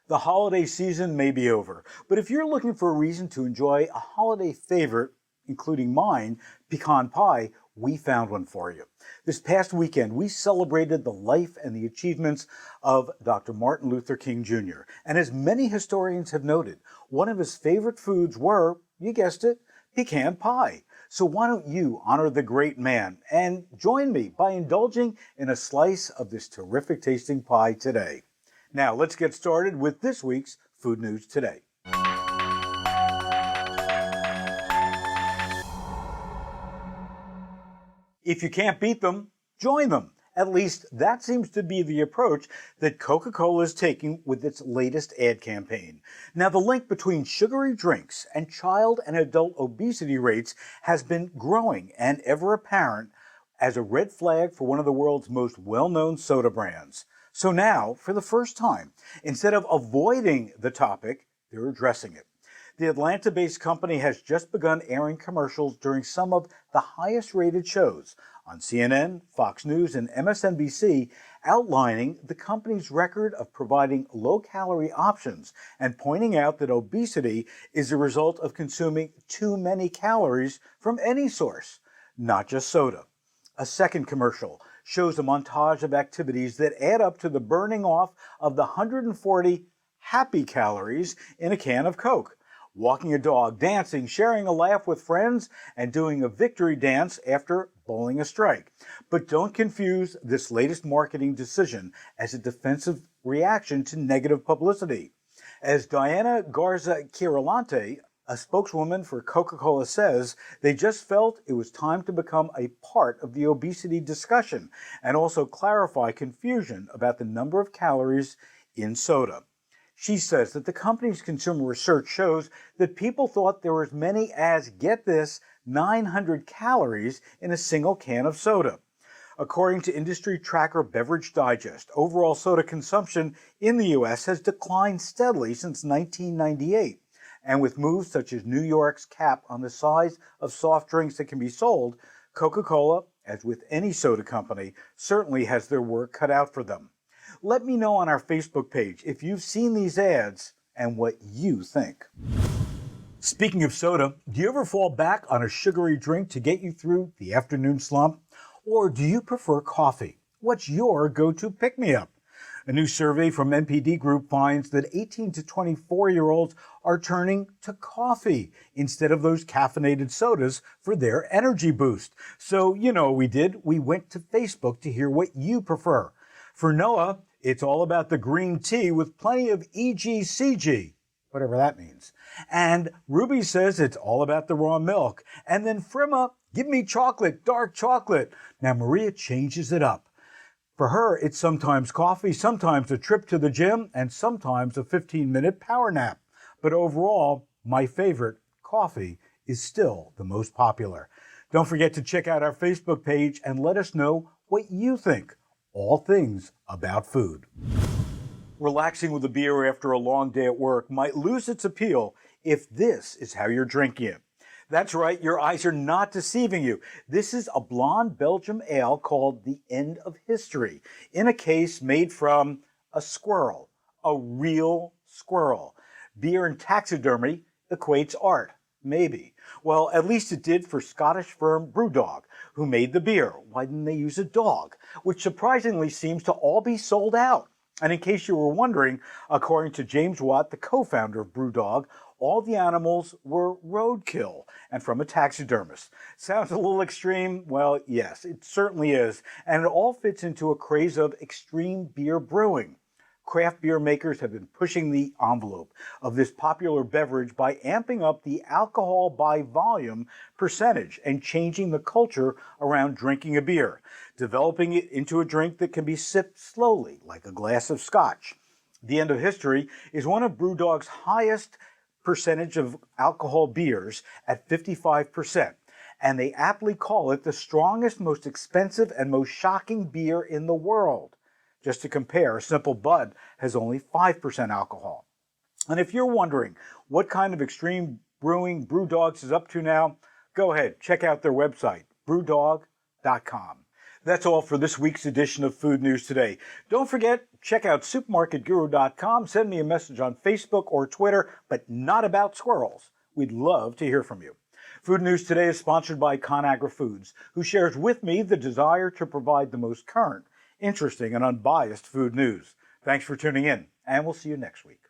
The holiday season may be over, but if you're looking for a reason to enjoy a holiday favorite, including mine, pecan pie, we found one for you. This past weekend, we celebrated the life and the achievements of Dr. Martin Luther King Jr. And as many historians have noted, one of his favorite foods were, you guessed it, pecan pie. So why don't you honor the great man and join me by indulging in a slice of this terrific tasting pie today. Now let's get started with this week's Food News Today. If you can't beat them, join them. At least that seems to be the approach that Coca Cola is taking with its latest ad campaign. Now, the link between sugary drinks and child and adult obesity rates has been growing and ever apparent as a red flag for one of the world's most well-known soda brands. So now, for the first time, instead of avoiding the topic, they're addressing it. The Atlanta-based company has just begun airing commercials during some of the highest-rated shows on CNN, Fox News, and MSNBC, outlining the company's record of providing low-calorie options and pointing out that obesity is a result of consuming too many calories from any source, not just soda. A second commercial shows a montage of activities that add up to the burning off of the 140 happy calories in a can of Coke. Walking a dog, dancing, sharing a laugh with friends, and doing a victory dance after bowling a strike. But don't confuse this latest marketing decision as a defensive reaction to negative publicity. As Diana Garza-Quirolante, a spokeswoman for Coca-Cola, says, they just felt it was time to become a part of the obesity discussion and also clarify confusion about the number of calories in soda. She says that the company's consumer research shows that people thought there were as many as, get this, 900 calories in a single can of soda. According to industry tracker Beverage Digest, overall soda consumption in the U.S. has declined steadily since 1998. And with moves such as New York's cap on the size of soft drinks that can be sold, Coca-Cola, as with any soda company, certainly has their work cut out for them. Let me know on our Facebook page if you've seen these ads and what you think. Speaking of soda, do you ever fall back on a sugary drink to get you through the afternoon slump? Or do you prefer coffee? What's your go-to pick-me-up? A new survey from NPD Group finds that 18 to 24-year-olds are turning to coffee instead of those caffeinated sodas for their energy boost. So, you know what we did? We went to Facebook to hear what you prefer. For Noah, it's all about the green tea with plenty of EGCG, whatever that means. And Ruby says it's all about the raw milk. And then Frima, give me chocolate, dark chocolate. Now Maria changes it up. For her, it's sometimes coffee, sometimes a trip to the gym, and sometimes a 15-minute power nap. But overall, my favorite, coffee, is still the most popular. Don't forget to check out our Facebook page and let us know what you think. All things about food. Relaxing with a beer after a long day at work might lose its appeal if this is how you're drinking it. That's right, your eyes are not deceiving you. This is a blonde Belgian ale called The End of History, in a case made from a squirrel, a real squirrel. Beer and taxidermy equates art. Maybe. Well, at least it did for Scottish firm Brewdog, who made the beer. Why didn't they use a dog? Which surprisingly seems to all be sold out. And in case you were wondering, according to James Watt, the co-founder of Brewdog, all the animals were roadkill and from a taxidermist. Sounds a little extreme? Well, yes, it certainly is. And it all fits into a craze of extreme beer brewing. Craft beer makers have been pushing the envelope of this popular beverage by amping up the alcohol by volume percentage and changing the culture around drinking a beer, developing it into a drink that can be sipped slowly, like a glass of scotch. The End of History is one of Brewdog's highest percentage of alcohol beers at 55%, and they aptly call it the strongest, most expensive, and most shocking beer in the world. Just to compare, Simple Bud has only 5% alcohol. And if you're wondering what kind of extreme brewing Brewdogs is up to now, go ahead, check out their website, brewdog.com. That's all for this week's edition of Food News Today. Don't forget, check out supermarketguru.com. Send me a message on Facebook or Twitter, but not about squirrels. We'd love to hear from you. Food News Today is sponsored by ConAgra Foods, who shares with me the desire to provide the most current, interesting, and unbiased food news. Thanks for tuning in, and we'll see you next week.